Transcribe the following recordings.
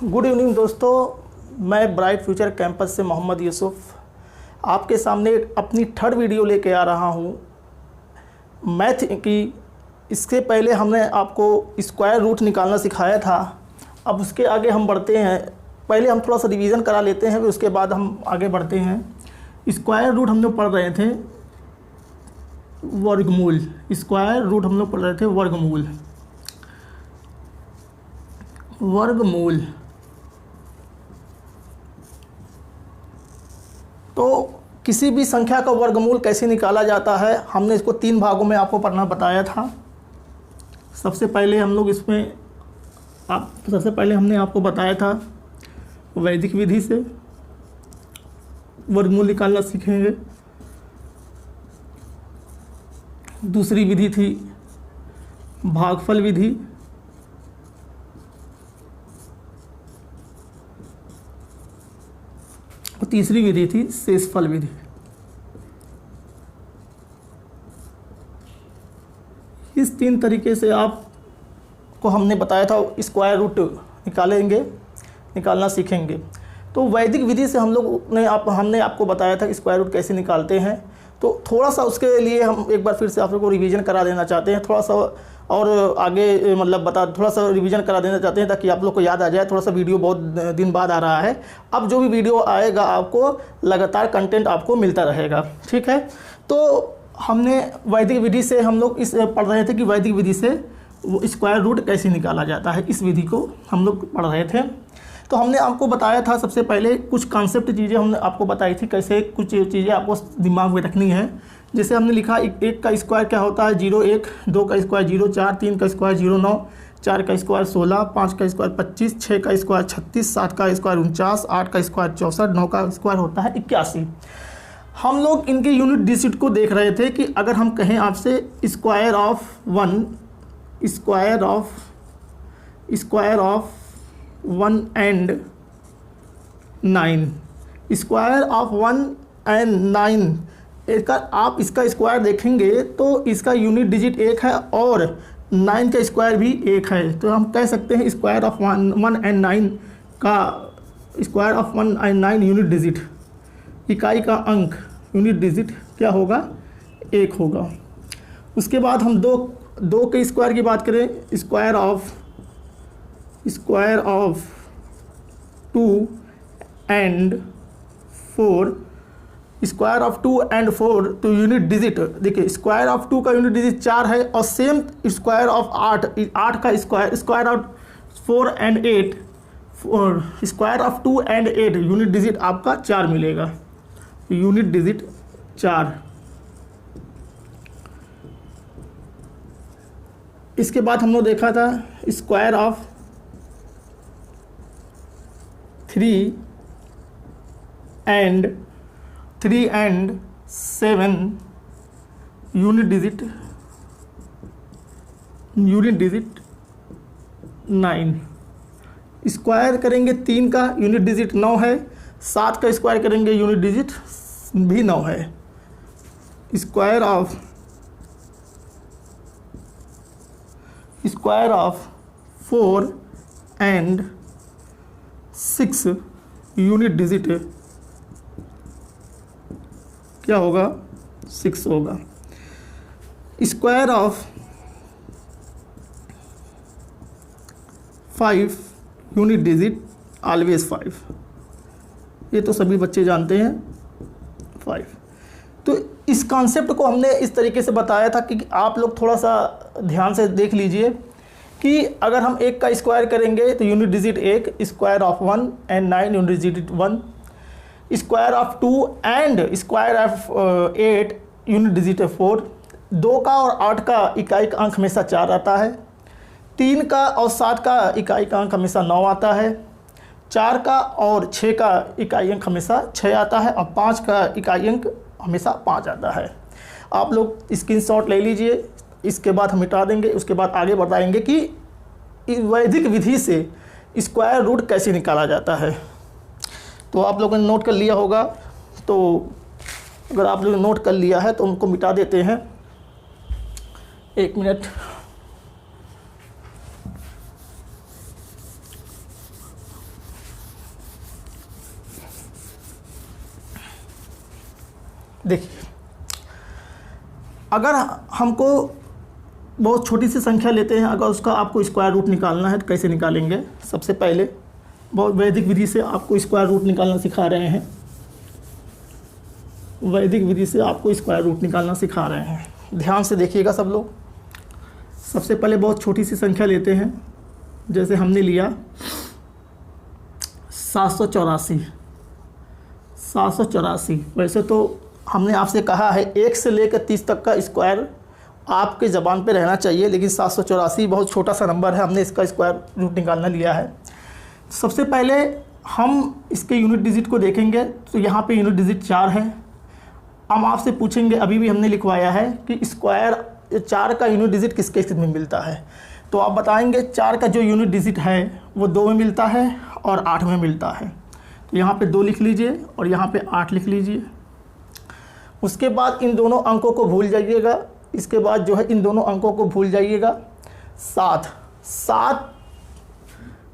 Good evening दोस्तों, मैं bright future campus से मोहम्मद यूसुफ आपके सामने अपनी थर्ड वीडियो लेके आ रहा हूँ मैथ की। इसके पहले हमने आपको स्क्वायर रूट निकालना सिखाया था। अब उसके आगे हम बढ़ते हैं। पहले हम थोड़ा सा रिवीजन करा लेते हैं, फिर उसके बाद हम आगे बढ़ते हैं। स्क्वायर रूट हम लोग पढ़ रहे थे वर्गमूल। स्क्वायर रूट हम लोग पढ़ रहे थे वर्गमूल। वर्गमूल तो किसी भी संख्या का वर्गमूल कैसे निकाला जाता है, हमने इसको 3 भागों में आपको पढ़ना बताया था। सबसे पहले हमने आपको बताया था वैदिक विधि से वर्गमूल निकालना सीखेंगे। दूसरी विधि थी भागफल विधि। और तीसरी विधि थी शेषफल विधि। इस 3 तरीके से आपको हमने बताया था स्क्वायर रूट निकालना सीखेंगे। तो वैदिक विधि से हमने आपको बताया था कि स्क्वायर रूट कैसे निकालते हैं। तो थोड़ा सा उसके लिए हम एक बार फिर से आप लोग को रिवीजन करा देना चाहते हैं, थोड़ा सा और आगे थोड़ा सा रिवीजन करा देना चाहते हैं ताकि आप लोग को याद आ जाए। थोड़ा सा वीडियो बहुत दिन बाद आ रहा है। अब जो भी वीडियो आएगा आपको लगातार कंटेंट आपको मिलता रहेगा, ठीक है। तो हमने वैदिक विधि से हम लोग इस पढ़ रहे थे कि वैदिक विधि से वो स्क्वायर रूट कैसे निकाला जाता है। इस विधि को हम लोग पढ़ रहे थे। तो हमने आपको बताया था सबसे पहले कुछ कॉन्सेप्ट चीज़ें हमने आपको बताई थी, कैसे कुछ चीज़ें आपको दिमाग में रखनी है। जैसे हमने लिखा 1 का स्क्वायर क्या होता है 0 1, 2 का स्क्वायर 0 4, 3 का स्क्वायर 0 9, 4 का स्क्वायर 16, 5 का स्क्वायर 25, 6 का स्क्वायर 36, 7 का स्क्वायर 49, 8 का स्क्वायर 64, 9 का स्क्वायर होता है 81। हम लोग इनके यूनिट डिजिट को देख रहे थे कि अगर हम कहें आपसे square of 1 and 9, square of 1 and 9 आप इसका स्क्वायर देखेंगे तो इसका यूनिट डिजिट 1 है और 9 का स्क्वायर भी 1 है। तो हम कह सकते हैं स्क्वायर ऑफ 1 एंड 9 का square of 1 and 9 unit digit, इकाई का अंक यूनिट डिजिट क्या होगा 1 होगा। उसके बाद हम दो के स्क्वायर की बात करें, square of 2 and 4, square of 2 and 4 तो यूनिट डिजिट देखिए स्क्वायर ऑफ 2 का यूनिट डिजिट 4 है और सेम स्क्वायर ऑफ 8 का square of 4 and 8 square of 2 and 8 unit digit आपका 4 मिलेगा। Unit digit 4। इसके बाद हम लोग देखा था square of 3 and 7 unit digit 9। Square करेंगे 3 का यूनिट डिजिट 9 है, 7 का स्क्वायर करेंगे यूनिट डिजिट भी 9 है। Square of 4 and 6 unit digit क्या होगा 6 होगा। Square of 5 unit digit always 5, ये तो सभी बच्चे जानते हैं 5। तो इस कॉन्सेप्ट को हमने इस तरीके से बताया था कि आप लोग थोड़ा सा ध्यान से देख लीजिए कि अगर हम 1 का स्क्वायर करेंगे तो unit digit 1, square of 1 and 9 unit digit 1, square of 2 and square of 8 unit digit 4। 2 का और 8 का इकाई का अंक हमेशा 4 आता है। 3 का और 7 का इकाई का अंक हमेशा 9 आता है। 4 का और 6 का इकाई अंक हमेशा 6 आता है और 5 का इकाई अंक हमेशा 5 आता है। आप लोग स्क्रीनशॉट ले लीजिए, इसके बाद हम मिटा देंगे। उसके बाद आगे बताएंगे कि वैदिक विधि से स्क्वायर रूट कैसे निकाला जाता है। तो आप लोगों ने नोट कर लिया होगा, तो अगर आप लोगों ने नोट कर लिया है तो उनको मिटा देते हैं। 1 मिनट। देखिए, अगर हमको बहुत छोटी सी संख्या लेते हैं, अगर उसका आपको स्क्वायर रूट निकालना है तो कैसे निकालेंगे? सबसे पहले बहुत वैदिक विधि से आपको स्क्वायर रूट निकालना सिखा रहे हैं। वैदिक विधि से आपको स्क्वायर रूट निकालना सिखा रहे हैं। ध्यान से देखिएगा सब लोग। सबसे पहले बहुत छोटी सी संख्या लेते हैं, जैसे हमने लिया 784। वैसे तो हमने आपसे कहा है 1 से लेकर 30 तक का स्क्वायर आपके ज़बान पे रहना चाहिए, लेकिन 784 बहुत छोटा सा नंबर है, हमने इसका स्क्वायर रूट निकालना लिया है। सबसे पहले हम इसके यूनिट डिजिट को देखेंगे, तो यहाँ पे यूनिट डिजिट 4 है। हम आपसे पूछेंगे, अभी भी हमने लिखवाया है कि स्क्वायर 4 का यूनिट डिजिट किसके किस में मिलता है, तो आप बताएंगे 4 का जो यूनिट डिजिट है वो 2 में मिलता है और 8 में मिलता है। तो यहाँ पे 2 लिख लीजिए और यहाँ पे 8 लिख लीजिए। उसके बाद इन दोनों अंकों को भूल जाइएगा। इसके बाद जो है इन दोनों अंकों को भूल जाइएगा।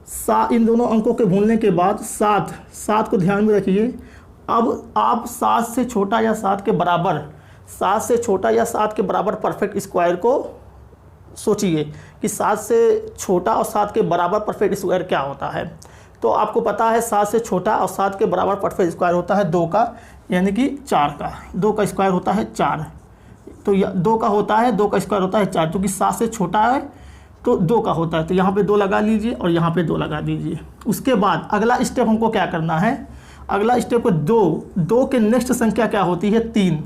7 इन दोनों अंकों के भूलने के बाद 7 को ध्यान में रखिए। अब आप 7 से छोटा या 7 के बराबर, 7 से छोटा या 7 के बराबर परफेक्ट स्क्वायर को सोचिए कि 7 से छोटा और 7 के बराबर परफेक्ट स्क्वायर क्या होता है। तो आपको पता है 7 से छोटा और 7 के बराबर परफेक्ट स्क्वायर होता है 2 का, यानी कि 4 का। 2 का स्क्वायर होता है 4, तो 2 का होता है, 2 का स्क्वायर होता है 4, क्योंकि 7 से छोटा है तो 2 का होता है। तो यहाँ पे 2 लगा लीजिए और यहाँ पे 2 लगा दीजिए। उसके बाद अगला स्टेप हमको क्या करना है? अगला स्टेप को 2 के नेक्स्ट संख्या क्या होती है? 3।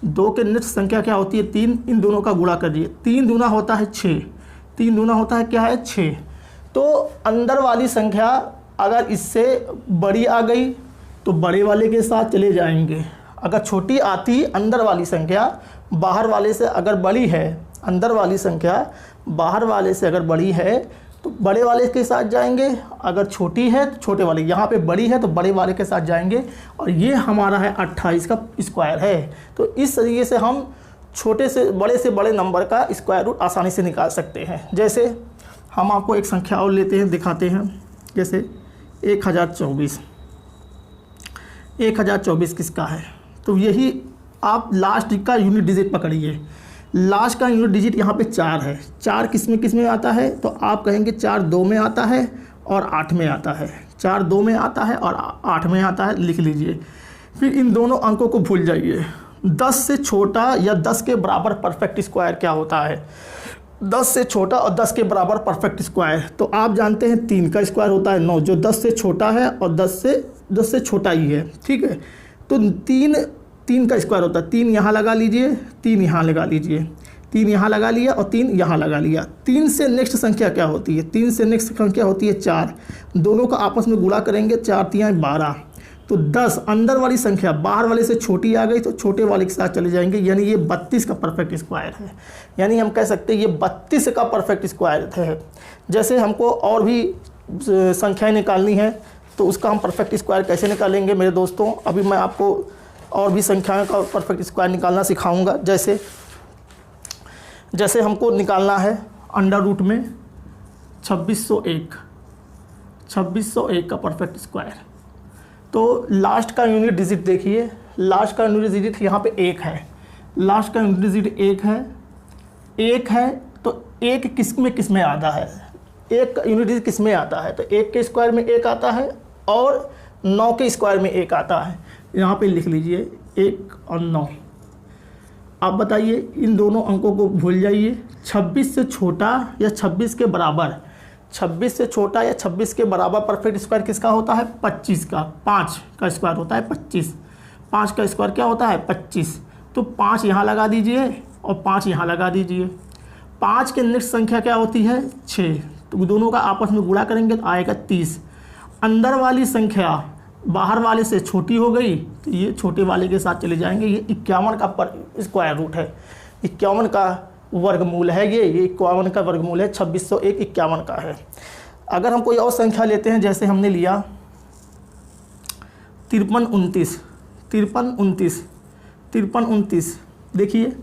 2 के नेक्स्ट संख्या क्या होती है? 3। इन दोनों का गुणा कर दिए। 3 दूना होता है 6। 3 दूना होता है क्या है? 6। तो अंदर वाली संख्या अगर इससे बड़ी आ गई तो बड़े वाले के साथ चले जाएंगे। अगर छोटी आती अंदर वाली संख्या बाहर वाले से अगर बड़ी है, अंदर वाली संख्या बाहर वाले से अगर बड़ी है तो बड़े वाले के साथ जाएंगे। अगर छोटी है तो छोटे वाले, यहाँ पे बड़ी है तो बड़े वाले के साथ जाएंगे। और ये हमारा है 28 का स्क्वायर है। तो इस तरीके से हम छोटे से बड़े नंबर का स्क्वायर रूट आसानी से निकाल सकते हैं। जैसे हम आपको एक संख्या और लेते हैं, दिखाते हैं। जैसे 1024 किसका है? तो यही आप लास्ट का यूनिट डिजिट पकड़िए। लास्ट का यूनिट डिजिट यहाँ पे 4 है। 4 किस में आता है? तो आप कहेंगे 4 2 में आता है और 8 में आता है। 4 2 में आता है और 8 में आता है, लिख लीजिए। फिर इन दोनों अंकों को भूल जाइए। 10 से छोटा या 10 के बराबर परफेक्ट स्क्वायर क्या होता है? 10 से छोटा और 10 के बराबर परफेक्ट स्क्वायर, तो आप जानते हैं 3 का स्क्वायर होता है 9, जो 10 से छोटा है और 10 से छोटा ही है। ठीक है, तो 3 का स्क्वायर होता है। 3 यहाँ लगा लीजिए, 3 यहाँ लगा लीजिए, 3 यहाँ लगा लिया और 3 यहाँ लगा लिया। 3 से नेक्स्ट संख्या क्या होती है? 3 से नेक्स्ट संख्या होती है 4। दोनों का आपस में गुणा करेंगे, 4 3 12। तो 10 अंदर वाली संख्या बाहर वाले से छोटी आ गई तो छोटे वाले के साथ चले जाएंगे, यानी ये 32 का परफेक्ट स्क्वायर है। यानी हम कह सकते हैं ये 32 का परफेक्ट स्क्वायर है। जैसे हमको और भी संख्याएं निकालनी है तो उसका हम परफेक्ट स्क्वायर कैसे निकालेंगे मेरे दोस्तों, अभी मैं आपको और भी संख्याओं का परफेक्ट स्क्वायर निकालना सिखाऊंगा। जैसे हमको निकालना है अंडर रूट में 2601 का परफेक्ट स्क्वायर। तो लास्ट का यूनिट डिजिट देखिए, लास्ट का यूनिट डिजिट यहाँ पे 1 है। लास्ट का यूनिट डिजिट 1 है तो 1 किस में आता है? 1 का यूनिट डिजिट किस में आता है? तो 1 के स्क्वायर में 1 आता है और 9 के स्क्वायर में 1 आता है। यहाँ पे लिख लीजिए 1 और 9। आप बताइए, इन दोनों अंकों को भूल जाइए। 26 से छोटा या 26 के बराबर, 26 से छोटा या 26 के बराबर परफेक्ट स्क्वायर किसका होता है? 25 का। 5 का स्क्वायर होता है 25। 5 का स्क्वायर क्या होता है? 25। तो 5 यहाँ लगा दीजिए और 5 यहाँ लगा दीजिए। 5 के नेक्स्ट संख्या क्या होती है? 6। तो दोनों का आपस में गुणा करेंगे तो आएगा 30। अंदर वाली संख्या बाहर वाले से छोटी हो गई तो ये छोटे वाले के साथ चले जाएंगे। ये 51 का स्क्वायर रूट है, 51 का वर्गमूल है। ये 51 का वर्गमूल है, 2601 51 का है। अगर हम कोई और संख्या लेते हैं, जैसे हमने लिया 5329। देखिए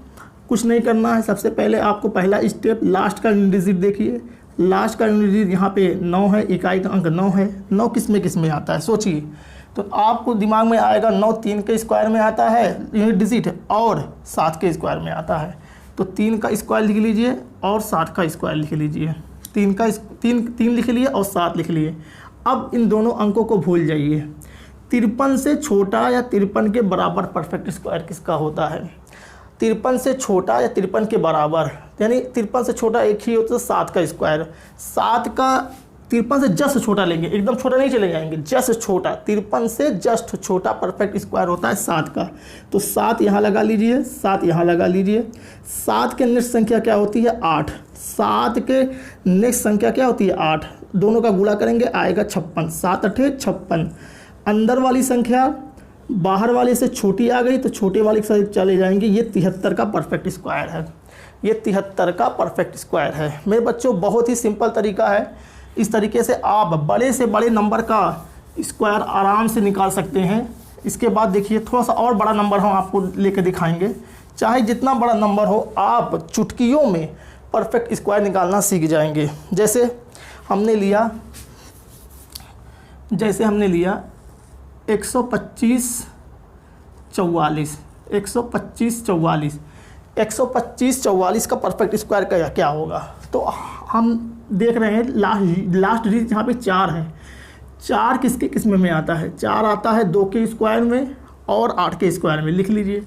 कुछ नहीं करना है। सबसे पहले आपको पहला स्टेप लास्ट का यूनिट डिजिट देखिए। लास्ट का यूनिट डिजिट यहाँ पे 9 है, इकाई का अंक 9 है। 9 किस में आता है? सोचिए तो आपको दिमाग में आएगा 9 3 के स्क्वायर में आता है यूनिट डिजिट और 7 के स्क्वायर में आता है। तो 3 का स्क्वायर लिख लीजिए और 7 का स्क्वायर लिख लीजिए। 3 लिख लिए और 7 लिख लिए। अब इन दोनों अंकों को भूल जाइए। 53 से छोटा या 53 के बराबर परफेक्ट स्क्वायर किसका होता है? 53 से छोटा या 53 के बराबर, यानी 53 से छोटा एक ही होता है 7 का स्क्वायर। 7 का 53 से जस्ट छोटा लेंगे, एकदम छोटा नहीं चले जाएंगे, जस्ट छोटा। 53 से जस्ट छोटा परफेक्ट स्क्वायर होता है 7 का। तो 7 यहाँ लगा लीजिए, 7 यहाँ लगा लीजिए। 7 के नेक्स्ट संख्या क्या होती है? 8। 7 के नेक्स्ट संख्या क्या होती है? 8। दोनों का गुणा करेंगे आएगा 56। 7 अठे 56। अंदर वाली संख्या बाहर वाले से छोटी आ गई तो छोटे वाले के साथ चले जाएंगे। ये 73 का परफेक्ट स्क्वायर है। ये 73 का परफेक्ट स्क्वायर है। मेरे बच्चों बहुत ही सिंपल तरीका है। इस तरीके से आप बड़े से बड़े नंबर का स्क्वायर आराम से निकाल सकते हैं। इसके बाद देखिए थोड़ा सा और बड़ा नंबर हम आपको लेकर दिखाएंगे। चाहे जितना बड़ा नंबर हो, आप चुटकियों में परफेक्ट स्क्वायर निकालना सीख जाएंगे। जैसे हमने लिया 125 44। 125 44। 125 44 का परफेक्ट स्क्वायर का क्या होगा? तो हम देख रहे हैं लास्ट डिजिट यहाँ पे 4 है। 4 किसके किस्म में आता है? 4 आता है 2 के स्क्वायर में और 8 के स्क्वायर में। लिख लीजिए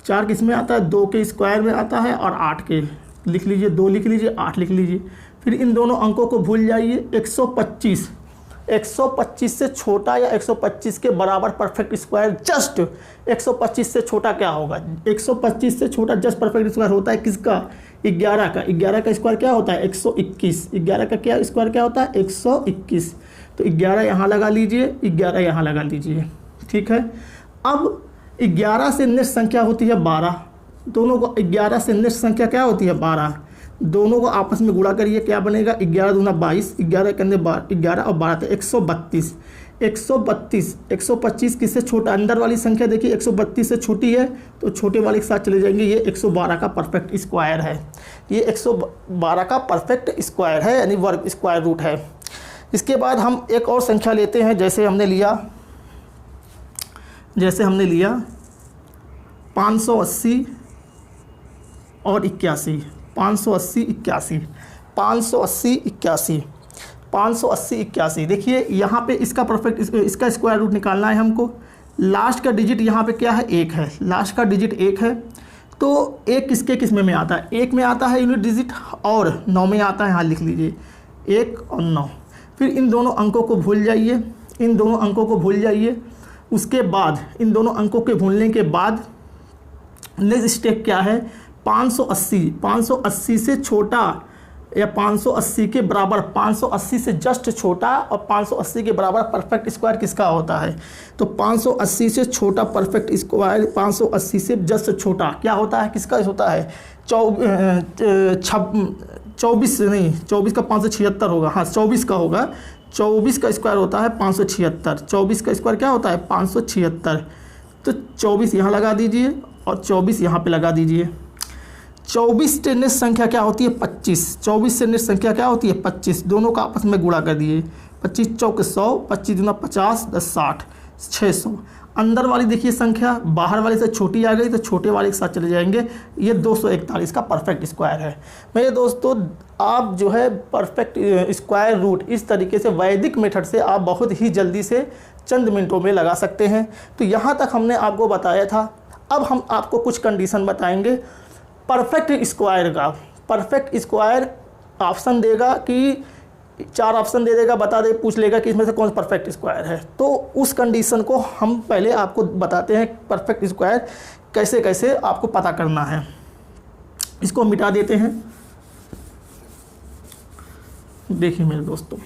4 किस में आता है? 2 के स्क्वायर में आता है और 8 के। लिख लीजिए 2 लिख लीजिए 8 लिख लीजिए। फिर इन दोनों अंकों को भूल जाइए। 125 से छोटा या 125 के बराबर परफेक्ट स्क्वायर जस्ट 125 से छोटा क्या होगा? 125 से छोटा जस्ट परफेक्ट स्क्वायर होता है किसका? 11 का। 11 का स्क्वायर क्या होता है? 121। 11 का क्या स्क्वायर क्या होता है? 121। तो 11 यहाँ लगा लीजिए, 11 यहाँ लगा लीजिए। ठीक है। अब 11 से नेक्स्ट संख्या होती है 12। दोनों को 11 से नेक्स्ट संख्या क्या होती है? 12। दोनों को आपस में गुणा करिए, क्या बनेगा? 11 दूना 22। 11 के अंदर 11 और 12 थे 132। 125 किससे छोटा? अंदर वाली संख्या देखिए 132 से छोटी है तो छोटे वाले के साथ चले जाएंगे। ये 112 का परफेक्ट स्क्वायर है। ये 112 का परफेक्ट स्क्वायर है, यानी वर्ग स्क्वायर रूट है। इसके बाद हम एक और संख्या लेते हैं। जैसे हमने लिया 580 और 81। 580 81। 580 81। 580 81। देखिए यहाँ पे इसका परफेक्ट इसका स्क्वायर रूट निकालना है हमको। लास्ट का डिजिट यहाँ पे क्या है? 1 है। लास्ट का डिजिट 1 है। तो 1 किसके किस्म में आता है? 1 में आता है यूनिट डिजिट और 9 में आता है। यहाँ लिख लीजिए 1 और 9। फिर इन दोनों अंकों को भूल जाइए। इन दोनों अंकों को भूल जाइए। उसके बाद इन दोनों अंकों के भूलने के बाद नेक्स्ट स्टेप क्या है? 580 से छोटा या 580 के बराबर, 580 से जस्ट छोटा और 580 के बराबर परफेक्ट स्क्वायर किसका होता है? तो 580 से छोटा परफेक्ट स्क्वायर 580 से जस्ट छोटा क्या होता है? किसका होता है? 24 नहीं, 24 का 576 होगा। हाँ 24 का होगा। 24 का स्क्वायर होता है 576। 24 का स्क्वायर क्या होता है? 576। तो 24 यहाँ लगा दीजिए और 24 यहाँ पे लगा दीजिए। 24 से नेक्स्ट संख्या क्या होती है? 25। 24 से नेक्स्ट संख्या क्या होती है? 25। दोनों का आपस में गुणा कर दिए। 25 चौक 100, 25 दूना 50, 10 60, 600। अंदर वाली देखिए संख्या बाहर वाले से छोटी आ गई तो छोटे वाले के साथ चले जाएंगे। ये 241 का परफेक्ट स्क्वायर है। मेरे दोस्तों, आप जो है परफेक्ट स्क्वायर रूट इस तरीके से वैदिक मेथड से आप बहुत ही जल्दी से चंद मिनटों में लगा सकते हैं। तो यहाँ तक हमने आपको बताया था। अब हम आपको कुछ कंडीशन बताएंगे परफेक्ट स्क्वायर का। परफेक्ट स्क्वायर ऑप्शन देगा कि 4 ऑप्शन दे देगा, बता दे, पूछ लेगा कि इसमें से कौन सा परफेक्ट स्क्वायर है। तो उस कंडीशन को हम पहले आपको बताते हैं परफेक्ट स्क्वायर कैसे कैसे आपको पता करना है। इसको मिटा देते हैं। देखिए मेरे दोस्तों,